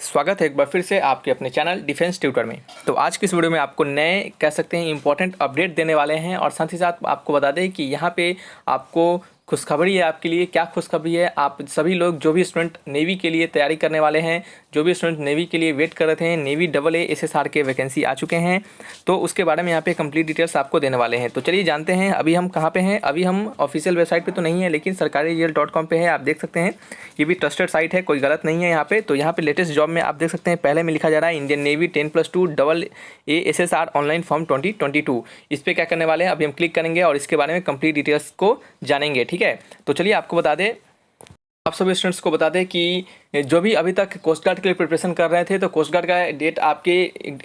स्वागत है एक बार फिर से आपके अपने चैनल डिफेंस ट्यूटर में। तो आज की इस वीडियो में आपको नए कह सकते हैं इंपॉर्टेंट अपडेट देने वाले हैं और साथ ही साथ आपको बता दें कि यहाँ पे आपको खुशखबरी है आपके लिए। क्या खुशखबरी है? आप सभी लोग जो भी स्टूडेंट नेवी के लिए तैयारी करने वाले हैं, जो भी स्टूडेंट नेवी के लिए वेट कर रहे थे, नेवी AA SSR के वैकेंसी आ चुके हैं, तो उसके बारे में यहाँ पे कंप्लीट डिटेल्स आपको देने वाले हैं। तो चलिए जानते हैं अभी हम कहाँ पे हैं। अभी हम ऑफिशियल वेबसाइट पे तो नहीं है, लेकिन sarkari.com पे है। आप देख सकते हैं ये भी ट्रस्टेड साइट है, कोई गलत नहीं है यहाँ पे। तो यहाँ पे लेटेस्ट जॉब में आप देख सकते हैं पहले में लिखा जा रहा है Indian navy 10+2 AA SSR online form 2022। इस पर क्या करने वाले हैं अभी हम क्लिक करेंगे और इसके बारे में कंप्लीट डिटेल्स को जानेंगे। ठीक है, तो चलिए आपको बता दें, आप सभी स्टूडेंट्स को बता दें कि जो भी अभी तक कोस्ट गार्ड के लिए प्रिपरेशन कर रहे थे, तो कोस्ट गार्ड का डेट आपके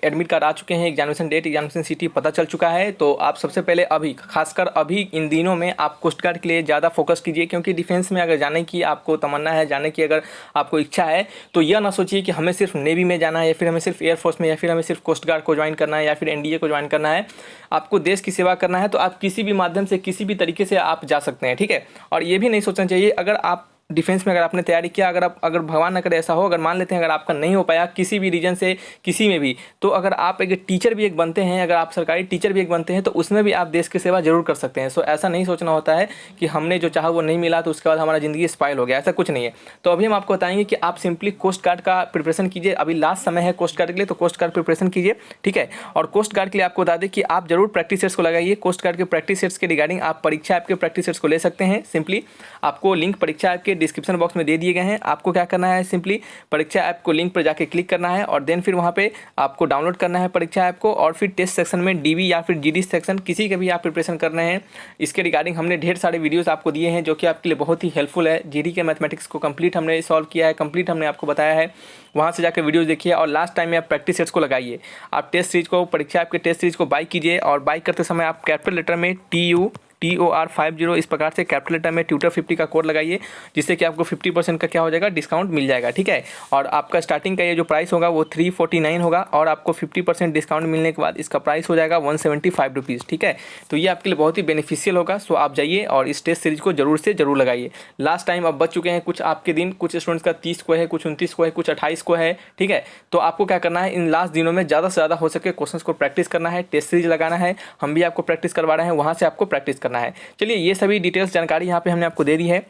एडमिट कार्ड आ चुके हैं, एग्जामिनेशन डेट, एग्जामिनेशन सिटी पता चल चुका है। तो आप सबसे पहले अभी खासकर अभी इन दिनों में आप कोस्ट गार्ड के लिए ज़्यादा फोकस कीजिए, क्योंकि डिफेंस में अगर जाने की आपको तमन्ना है, जाने की अगर आपको इच्छा है, तो यह ना सोचिए कि हमें सिर्फ नेवी में जाना है या फिर हमें सिर्फ एयरफोर्स में या फिर हमें सिर्फ कोस्ट गार्ड को ज्वाइन करना है या फिर NDA को ज्वाइन करना है। आपको देश की सेवा करना है तो आप किसी भी माध्यम से किसी भी तरीके से आप जा सकते हैं। ठीक है, और ये भी नहीं सोचना चाहिए अगर आप डिफेंस में अगर आपने तैयारी किया, अगर भगवान न करे ऐसा हो, अगर मान लेते हैं अगर आपका नहीं हो पाया किसी भी रीजन से किसी में भी, तो अगर आप एक टीचर भी एक बनते हैं, अगर आप सरकारी टीचर भी एक बनते हैं, तो उसमें भी आप देश की सेवा जरूर कर सकते हैं। सो ऐसा नहीं सोचना होता है कि हमने जो चाहा वो नहीं मिला तो उसके बाद हमारा ज़िंदगी स्पाइल हो गया, ऐसा कुछ नहीं है। तो अभी हम आपको बताएंगे कि आप सिंपली कोस्ट गार्ड का प्रिपरेशन कीजिए। अभी लास्ट समय है कोस्ट गार्ड के लिए, तो कोस्ट गार्ड प्रिपरेशन कीजिए। ठीक है, और कोस्ट गार्ड के लिए आपको बता दें कि आप जरूर प्रैक्टिस सेट्स को लगाइए। कोस्ट गार्ड के प्रैक्टिस सेट्स के रिगार्डिंग आप परीक्षा ऐप के प्रैक्टिस सेट्स को ले सकते हैं। सिंपली आपको लिंक परीक्षा ऐप के डिस्क्रिप्शन बॉक्स में दे दिए गए हैं। आपको क्या करना है, सिंपली परीक्षा ऐप को लिंक पर जाके क्लिक करना है और देन फिर वहां पे आपको डाउनलोड करना है परीक्षा ऐप को, और फिर टेस्ट सेक्शन में DB या फिर GD सेक्शन किसी के भी आप प्रिपरेशन कर रहे हैं, इसके रिगार्डिंग हमने ढेर सारे वीडियोस आपको दिए हैं जो कि आपके लिए बहुत ही हेल्पफुल है। GD के मैथमेटिक्स को कंप्लीट हमने सॉल्व किया है, कंप्लीट हमने आपको बताया है, वहाँ से जाकर वीडियोस देखिए और लास्ट टाइम में आप प्रैक्टिस सेट्स को लगाइए। आप टेस्ट सीरीज को, परीक्षा ऐप के टेस्ट सीरीज को बाय कीजिए और बाय करते समय आप कैपिटल लेटर में TUTOR50 इस प्रकार से कैपिटल लेटर में ट्यूटर 50 का कोड लगाइए, जिससे कि आपको 50% का क्या हो जाएगा, डिस्काउंट मिल जाएगा। ठीक है, और आपका स्टार्टिंग का ये जो प्राइस होगा वो 349 होगा और आपको 50% डिस्काउंट मिलने के बाद इसका प्राइस हो जाएगा 175 रुपीज़। ठीक है, तो ये आपके लिए बहुत ही बेनिफिशियल होगा। सो आप जाइए और इस टेस्ट सीरीज को जरूर से जरूर लगाइए। लास्ट टाइम अब बच चुके हैं कुछ आपके दिन, कुछ स्टूडेंट्स का 30 को है, कुछ 29 को है, कुछ 28 को है। ठीक है, तो आपको क्या करना है, इन लास्ट दिनों में ज़्यादा से ज़्यादा हो सके क्वेश्चंस को प्रैक्टिस करना है, टेस्ट सीरीज लगाना है। हम भी आपको प्रैक्टिस करवा रहे हैं, वहाँ से आपको प्रैक्टिस करना है। चलिए, ये सभी डिटेल्स जानकारी यहाँ पे हमने आपको दे दी है।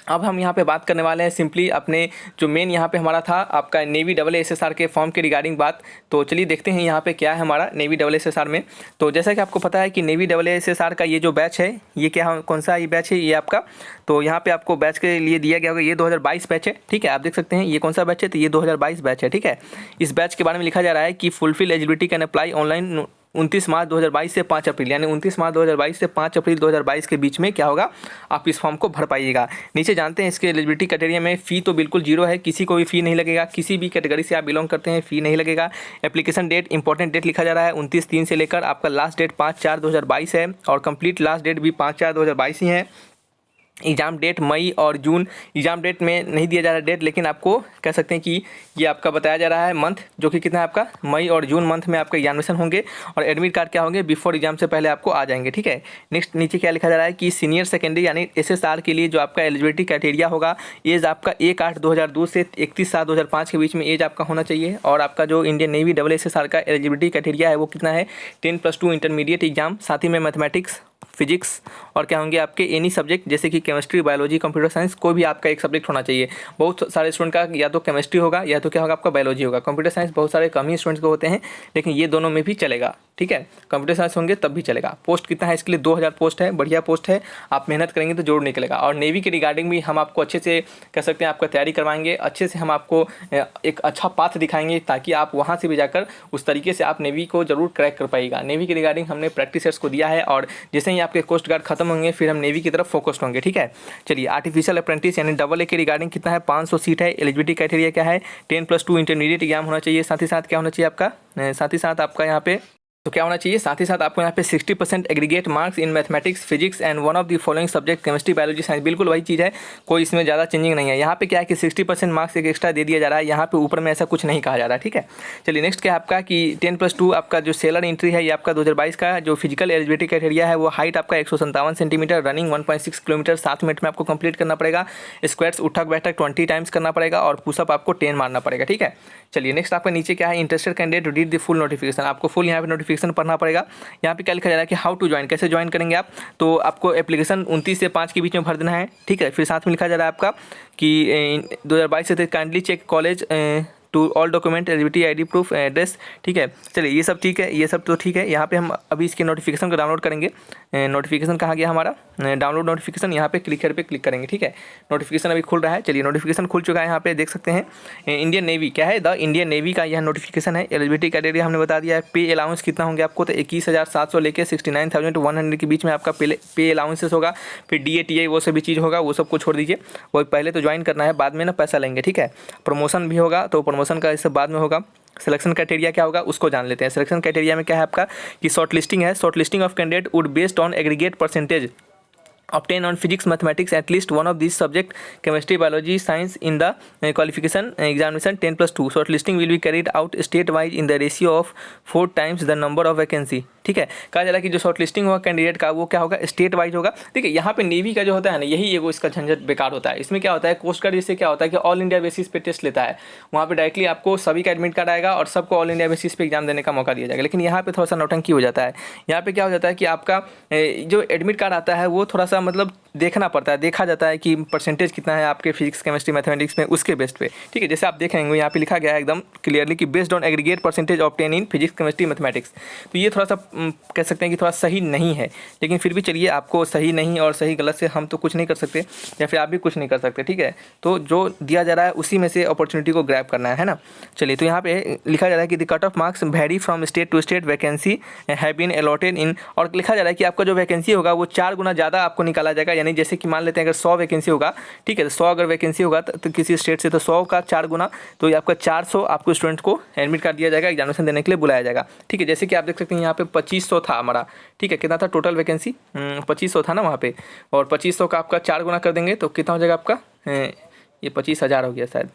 अब हम यहाँ पे बात करने वाले हैं सिंपली अपने जो मेन यहाँ पे हमारा था आपका नेवी AA SSR के फॉर्म के रिगार्डिंग बात। तो चलिए देखते हैं यहाँ पे क्या है हमारा नेवी AA SSR में। तो जैसा कि आपको पता है कि नेवी AA SSR का ये जो बैच है, ये क्या, कौन सा ये बैच है, ये आपका, तो यहाँ पे आपको बैच के लिए दिया गया होगा, ये 2022 बैच है। ठीक है, आप देख सकते हैं ये कौन सा बैच है, तो ये 2022 बैच है। ठीक है, इस बैच के बारे में लिखा जा रहा है कि fulfil eligibility can apply online 29 मार्च 2022 से 5 अप्रैल, यानी 29 मार्च 2022 से 5 अप्रैल 2022 के बीच में क्या होगा, आप इस फॉर्म को भर पाइएगा। नीचे जानते हैं इसके एलिजिबिलिटी क्राइटेरिया में फ़ी तो बिल्कुल जीरो है, किसी को भी फ़ी नहीं लगेगा, किसी भी कैटेगरी से आप बिलोंग करते हैं फ़ी नहीं लगेगा। एप्लीकेशन डेट, इंपॉर्टेंट डेट लिखा जा रहा है 29/3 से लेकर आपका लास्ट डेट 5/4/2022 है और कंप्लीट लास्ट डेट भी 5/4/2022 ही है। एग्ज़ाम डेट मई और जून, एग्ज़ाम डेट में नहीं दिया जा रहा डेट, लेकिन आपको कह सकते हैं कि ये आपका बताया जा रहा है मंथ, जो कि कितना है आपका, मई और जून मंथ में आपका एग्जामिनेशन होंगे और एडमिट कार्ड क्या होंगे, बिफोर एग्जाम से पहले आपको आ जाएंगे। ठीक है, नेक्स्ट नीचे क्या लिखा जा रहा है कि सीनियर सेकेंडरी यानी SSR के लिए जो आपका एलिजिबिलिटी क्राइटेरिया होगा, एज आपका 1/8/2002 से 31/7/2005 के बीच में एज आपका होना चाहिए। और आपका जो इंडियन नेवी AA SSR का एलिजिबिलिटी क्राइटेरिया है वो कितना है, 10+2 इंटरमीडिएट एग्जाम, साथ ही में मैथमेटिक्स, फिजिक्स और क्या होंगे आपके एनी सब्जेक्ट, जैसे कि केमिस्ट्री, बायोलॉजी, कंप्यूटर साइंस, कोई भी आपका एक सब्जेक्ट होना चाहिए। बहुत सारे स्टूडेंट का या तो केमिस्ट्री होगा या तो क्या होगा आपका बायोलॉजी होगा। कंप्यूटर साइंस बहुत सारे कम ही स्टूडेंट्स को होते हैं, लेकिन ये दोनों में भी चलेगा। ठीक है, कंप्यूटर साइंस होंगे तब भी चलेगा। पोस्ट कितना है इसके लिए, 2000 पोस्ट है, बढ़िया पोस्ट है, आप मेहनत करेंगे तो जरूर निकलेगा। और नेवी के रिगार्डिंग भी हम आपको अच्छे से कह सकते हैं आपका तैयारी करवाएंगे, अच्छे से हम आपको एक अच्छा पाथ दिखाएंगे ताकि आप वहाँ से भी जाकर उस तरीके से आप नेवी को जरूर क्रैक कर पाइएगा। नेवी के रिगार्डिंग हमने प्रैक्टिस सेट्स को दिया है और जैसे ही आपके कोस्ट गार्ड खत्म होंगे फिर हम नेवी की तरफ फोकस्ड होंगे। ठीक है, चलिए आर्टिफिशियल अप्रेंटिस यानी AA के रिगार्डिंग कितना है, 500 सीट है। एलिजिबिलिटी क्राइटेरिया क्या है, 10+2 इंटरमीडिएट एग्जाम होना चाहिए, साथ ही साथ क्या होना चाहिए आपका, साथ ही साथ आपका यहाँ पे तो क्या होना चाहिए, साथ ही साथ आपको यहाँ पे 60% aggregate marks in mathematics, physics and one of the following subject chemistry, biology, science. बिल्कुल वही चीज़ है, कोई इसमें ज़्यादा चेंजिंग नहीं है। यहाँ पे क्या है कि 60% मार्क्स एक एक्स्ट्रा दे दिया जा रहा है, यहाँ पे ऊपर में ऐसा कुछ नहीं कहा जा रहा है, ठीक है। चलिए नेक्स्ट क्या है आपका कि 10+2 आपका जो सेलर एंट्री है ये आपका 2022 का जो फिजिकल एलिजिबिलिटी क्राइटेरिया है वो हाइट आपका 157 सेंटीमीटर, रनिंग 1.6 किलोमीटर 7 मिनट में आपको कंप्लीट करना पड़ेगा, स्क्वाट्स उठक बैठक 20 टाइम्स करना पड़ेगा और पुशअप आपको 10 मारना पड़ेगा, ठीक है। चलिए नेक्स्ट आपका नीचे क्या है, interested candidate read the full notification, आपको फुल यहाँ पे नोटिफिकेशन पढ़ना पड़ेगा। यहाँ पे क्या लिखा जा रहा है कि हाउ टू ज्वाइन, कैसे ज्वाइन करेंगे आप, तो आपको एप्लीकेशन 29 से 5 के बीच में भर देना है, ठीक है। फिर साथ में लिखा जा रहा है आपका कि 2022 से kindly check college to all document, eligibility, ID proof, address, ठीक है। चलिए ये सब ठीक है, ये सब तो ठीक है। यहाँ पे हम अभी इसके नोटिफिकेशन को डाउनलोड करेंगे। नोटिफिकेशन कहाँ गया हमारा, डाउनलोड नोटिफिकेशन, यहाँ पे क्लिक पे क्लिक करेंगे, ठीक है। नोटिफिकेशन अभी खुल रहा है। चलिए नोटिफिकेशन खुल चुका है, यहाँ पे देख सकते हैं इंडियन नेवी क्या है, द इंडियन नेवी का यह नोटिफिकेशन है। एलिजिबिलिटी क्राइटेरिया हमने बता दिया है। पे अलाउंस कितना होंगे आपको, तो 21,700 लेके 69,100 के बीच में आपका पे अलाउंसेस होगा। फिर DA वो सभी चीज़ होगा, वो सबको छोड़ दीजिए, वो पहले तो ज्वाइन करना है, बाद में ना पैसा लेंगे, ठीक है। प्रमोशन भी होगा, तो प्रमोशन का इससे बाद में होगा। सिलेक्शन क्राइटेरिया क्या होगा उसको जान लेते हैं। सिलेक्शन क्राइटेरिया में क्या है आपका कि शॉर्ट लिस्टिंग है। Short listing of candidate would based on aggregate percentage obtain on physics mathematics at least one of these subject chemistry biology science in the qualification examination 10+2 short listing will be carried out state wise in the ratio of 4 times the number of vacancy, ठीक है। कहा जा रहा है कि जो short listing होगा candidate का वो क्या होगा, स्टेट वाइज होगा। देखिए यहाँ पे नेवी का जो होता है ना, यही एगो इसका झंझट बेकार होता है। इसमें क्या होता है, कोस्ट गार्ड इससे क्या होता है कि ऑल इंडिया बेसिस पे टेस्ट लेता है, वहाँ पे डायरेक्टली आपको सभी का एडमिट कार्ड आएगा और सबको ऑल इंडिया बेसिस पे एग्जाम देने का मौका दिया जाएगा। लेकिन यहाँ पे थोड़ा सा नौटंकी हो जाता है। यहाँ पे क्या हो जाता है कि आपका जो एडमिट कार्ड आता है वो थोड़ा सा मतलब देखना पड़ता है, देखा जाता है कि परसेंटेज कितना है आपके फिजिक्स केमिस्ट्री मैथमेटिक्स में, उसके बेस्ट पे, ठीक है। जैसे आप देखेंगे यहाँ पे लिखा गया है एकदम क्लियरली कि based on aggregate percentage obtain in physics chemistry mathematics. तो ये थोड़ा सा कह सकते हैं कि थोड़ा सही नहीं है, लेकिन फिर भी चलिए, आपको सही नहीं और सही गलत से हम तो कुछ नहीं कर सकते, या फिर आप भी कुछ नहीं कर सकते, ठीक है। तो जो दिया जा रहा है उसी में से अपॉर्चुनिटी को ग्रैब करना है ना। चलिए तो यहाँ पे लिखा जा रहा है कि the cut off marks vary from state to state, vacancy have been allotted in, और लिखा जा रहा है कि आपका जो वैकेंसी होगा वो 4 गुना ज़्यादा आपको निकाला जाएगा। यानी जैसे कि मान लेते हैं अगर 100 वैकेंसी होगा, ठीक है, तो 100 अगर वैकेंसी होगा तो किसी स्टेट से, तो 100 का 4 गुना, तो ये आपका 400 आपको स्टूडेंट को एडमिट कार्ड दिया जाएगा, एग्जामिनेशन देने के लिए बुलाया जाएगा, ठीक है। जैसे कि आप देख सकते हैं यहाँ पे 2500 था हमारा, ठीक है। कितना था टोटल वैकेंसी, 2500 था ना वहाँ पे, और 2500 का आपका 4 गुना कर देंगे तो कितना हो जाएगा आपका, ये 25,000 हो गया शायद,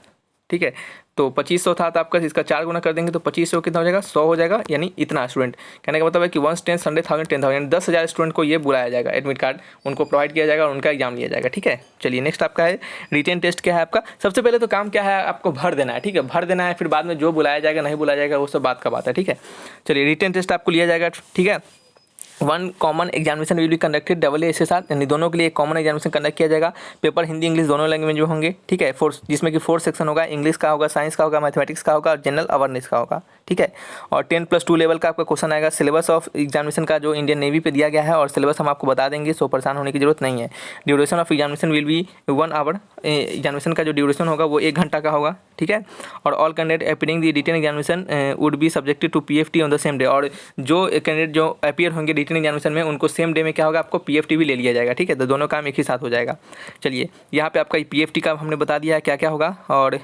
ठीक है। तो 2500 था तो आपका इसका 4 गुना कर देंगे तो 2500 कितना हो जाएगा, 100 हो जाएगा। यानी इतना स्टूडेंट, कहने का मतलब है कि 1 10 100,000 10,000 यानी 10,000 स्टूडेंट को ये बुलाया जाएगा, एडमिट कार्ड उनको प्रोवाइड किया जाएगा और उनका एग्जाम लिया जाएगा, ठीक है। चलिए नेक्स्ट आपका है रिटेन टेस्ट। क्या है आपका, सबसे पहले तो काम क्या है, आपको भर देना है, ठीक है, भर देना है। फिर बाद में जो बुलाया जाएगा नहीं बुलाया जाएगा वो सब बात का बात है, ठीक है। चलिए रिटेन टेस्ट आपको लिया जाएगा, ठीक है। 1 common examination will be conducted AA के साथ, यानी दोनों के लिए एक कॉमन एग्जामिनेशन कंडक्ट किया जाएगा। पेपर हिंदी इंग्लिश दोनों लैंग्वेज में होंगे, ठीक है। जिसमें कि 4 सेक्शन होगा, इंग्लिश का होगा, साइंस का होगा, मैथमेटिक्स का होगा और जनरल अवेयरनेस का होगा, ठीक है। और 10+2 लेवल का आपका क्वेश्चन आएगा। सिलेबस ऑफ एग्जामिनेशन का जो इंडियन नेवी पे दिया गया है और सिलेबस हम आपको बता देंगे, सो परेशान होने की जरूरत नहीं है। Duration of examination will be 1 hour, examination का जो ड्यूरेशन होगा वो 1 घंटा का होगा, ठीक है। और all candidate appearing the written examination would be subjected to PFT on the same day, और जो कैंडिडेट जो अपीयर होंगे रिटन एग्जामिनेशन में उनको सेम डे में क्या होगा, आपको PFT भी ले लिया जाएगा, ठीक है। तो दोनों काम एक ही साथ हो जाएगा। चलिए यहाँ पे आपका PFT का हमने बता दिया है क्या क्या होगा। और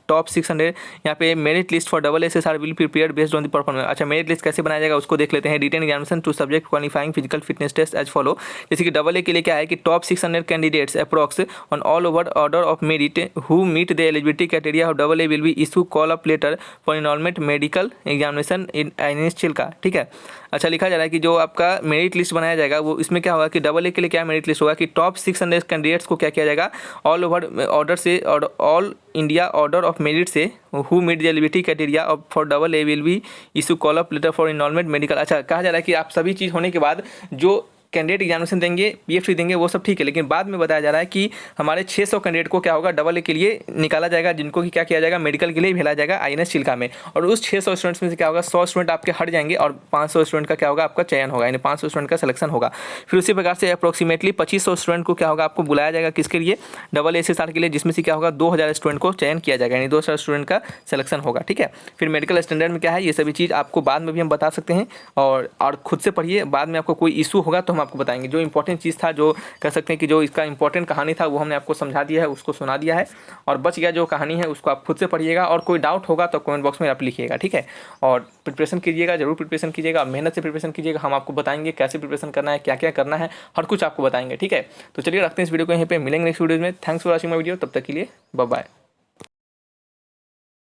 टॉप 600 यहाँ पे merit list for SSR will prepare based on the performance. अच्छा, मेरिट लिस्ट कैसे बनाया जाएगा उसको देख लेते हैं। Written examination to subject qualifying physical fitness test as follow. जैसे कि AA के लिए क्या है कि top 600 candidates approx on all over order of merit who meet the eligibility criteria of AA will be issue call up letter for enrolment medical examination in initial का, ठीक है। अच्छा, लिखा जा रहा है कि जो आपका मेरिट लिस्ट बनाया जाएगा वो इसमें क्या होगा कि AA के लिए क्या मेरिट लिस्ट होगा कि टॉप 600 कैंडिडेट्स को क्या किया जाएगा, ऑल ओवर ऑर्डर से और all India order of merit से who meet the eligibility criteria of for AA will be issue call up letter for enrolment medical. अच्छा, कहा जा रहा है कि आप सभी चीज़ होने के बाद जो कैंडिडेट एग्जामिनेशन देंगे, PFT देंगे, वो सब ठीक है, लेकिन बाद में बताया जा रहा है कि हमारे 600 कैंडिडेट को क्या होगा AA के लिए निकाला जाएगा, जिनको कि क्या किया जाएगा, मेडिकल के लिए भेजा जाएगा INS चिल्का में। और उस 600 स्टूडेंट्स में से क्या होगा, 100 स्टूडेंट आपके हट जाएंगे और 500 स्टूडेंट का क्या होगा, आपका चयन होगा, यानी 500 स्टूडेंट का सिलेक्शन होगा। फिर उसी प्रकार से अप्रोक्सीमेटली 2500 स्टूडेंट को क्या होगा, आपको बुलाया जाएगा किसके लिए, SSR के लिए, जिसमें से क्या होगा 2000 स्टूडेंट को चयन किया जाएगा, यानी 2000 स्टूडेंट का सिलेक्शन होगा, ठीक है। फिर मेडिकल स्टैंडर्ड में क्या है, ये सभी चीज़ आपको बाद में भी हम बता सकते हैं और खुद से पढ़िए, बाद में आपको कोई इशू होगा तो हम आपको बताएंगे। जो इंपॉर्टेंट चीज़ था, जो कह सकते हैं कि जो इसका इंपॉर्टेंट कहानी था, वो हमने आपको समझा दिया है, उसको सुना दिया है। और बच गया जो कहानी है उसको आप खुद से पढ़िएगा, और कोई डाउट होगा तो कमेंट बॉक्स में आप लिखिएगा, ठीक है। और प्रिपरेशन कीजिएगा, जरूर प्रिपरेशन कीजिएगा, मेहनत से प्रिपरेशन कीजिएगा। हम आपको बताएंगे कैसे प्रिपरेशन करना है, क्या क्या करना है, हर कुछ आपको बताएंगे, ठीक है। तो चलिए रखते हैं इस वीडियो को यहीं पे, मिलेंगे नेक्स्ट वीडियो में। Thanks for watching my video, तब तक के लिए बाय बाय।